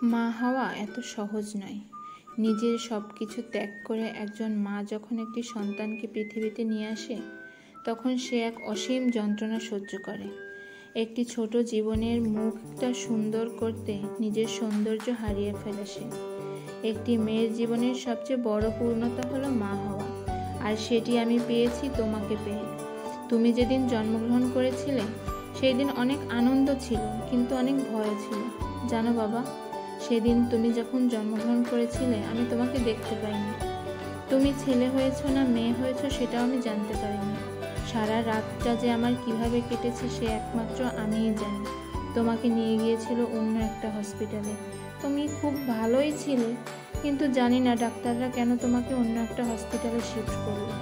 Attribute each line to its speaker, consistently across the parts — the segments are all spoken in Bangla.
Speaker 1: মা হওয়া এত সহজ নয়। নিজের সব কিছু ত্যাগ করে একজন মা যখন একটি সন্তানকে পৃথিবীতে নিয়ে আসে, তখন সে এক অসীম যন্ত্রণা সহ্য করে। একটি ছোট জীবনের মুখটা সুন্দর করতে নিজের সৌন্দর্য হারিয়ে ফেলে সে। একটি মেয়ের জীবনের সবচেয়ে বড় পূর্ণতা হলো মা হওয়া, আর সেটি আমি পেয়েছি তোমাকে পেয়ে। তুমি যেদিন জন্মগ্রহণ করেছিলে সেই দিন অনেক আনন্দ ছিল, কিন্তু অনেক ভয় ছিল। জানো বাবা, সেদিন তুমি যখন জন্মগ্রহণ করেছিলে আমি তোমাকে দেখতে পাইনি। তুমি ছেলে হয়েছো না মেয়ে হয়েছো সেটাও আমি জানতে পারিনি। সারা রাতটা যে আমার কিভাবে কেটেছে সে একমাত্র আমিই জানি। তোমাকে নিয়ে গিয়েছিল অন্য একটা হসপিটালে। তুমি খুব ভালোই ছিলে, কিন্তু জানি না ডাক্তাররা কেন তোমাকে অন্য একটা হসপিটালে শিফট করলো।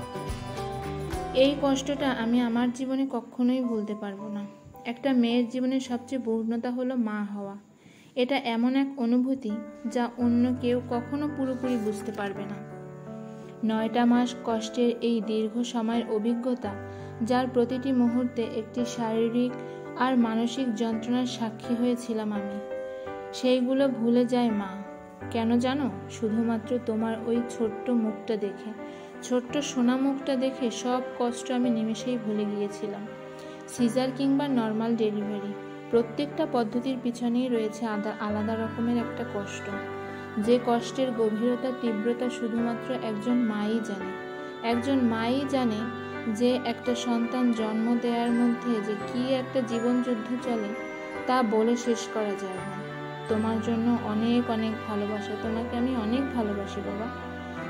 Speaker 1: এই কষ্টটা আমি আমার জীবনে কখনোই ভুলতে পারবো না। একটা মেয়ের জীবনের সবচেয়ে পূর্ণতা হলো মা হওয়া। এটা এমন এক অনুভূতি যা অন্য কেউ কখনো পুরোপুরি বুঝতে পারবে না। 9টা মাস কষ্টের এই দীর্ঘ সময়ের অভিজ্ঞতা, যার প্রতিটি মুহূর্তে একটি শারীরিক আর মানসিক যন্ত্রণার সাক্ষী হয়েছিলাম আমি, সেইগুলো ভুলে যায় মা। কেন জানো? শুধুমাত্র তোমার ওই ছোট্ট মুখটা দেখে, ছোট্ট সোনা মুখটা দেখে সব কষ্ট আমি নিমেষেই ভুলে গিয়েছিলাম। সিজার কিংবা নর্মাল ডেলিভারি, প্রত্যেকটা পদ্ধতির পিছনেই রয়েছে আলাদা রকমের একটা কষ্ট। যে কষ্টের গভীরতা, তীব্রতা শুধুমাত্র একজন মাই জানে। একজন মাই জানে যে একটা সন্তান জন্ম দেওয়ার মধ্যে যে কি একটা জীবনযুদ্ধ চলে, তা বলে শেষ করা যায় না। তোমার জন্য অনেক অনেক ভালোবাসা। তোমাকে আমি অনেক ভালোবাসি বাবা।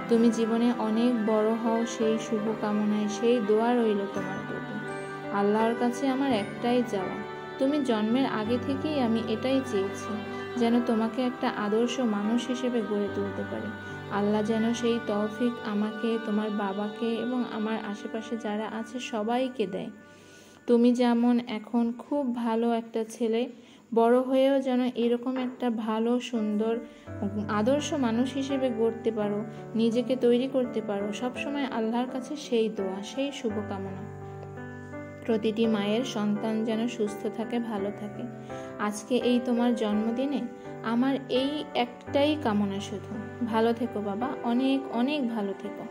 Speaker 1: তুমি জীবনে অনেক বড় হও সেই শুভ কামনায়, সেই দোয়া রইল তোমার প্রতি। আল্লাহর কাছে আমার একটাই চাওয়া, তুমি জন্মের আগে থেকেই আমি এটাই চেয়েছি, যেন তোমাকে একটা আদর্শ মানুষ হিসেবে গড়ে তুলতে পারি। আল্লাহ যেন সেই তৌফিক আমাকে, তোমার বাবাকে এবং আমার আশেপাশে যারা আছে সবাইকে দেয়। তুমি যেমন এখন খুব ভালো একটা ছেলে, বড় হয়েও যেন এরকম একটা ভালো, সুন্দর, আদর্শ মানুষ হিসেবে গড়তে পারো, নিজেকে তৈরি করতে পারো। সবসময় আল্লাহর কাছে সেই দোয়া, সেই শুভকামনা। প্রতিটি মায়ের সন্তান যেন সুস্থ থাকে, ভালো থাকে। আজকে এই তোমার জন্মদিনে আমার এই একটাই কামনা শুধু, ভালো থেকো বাবা, অনেক অনেক ভালো থেকো।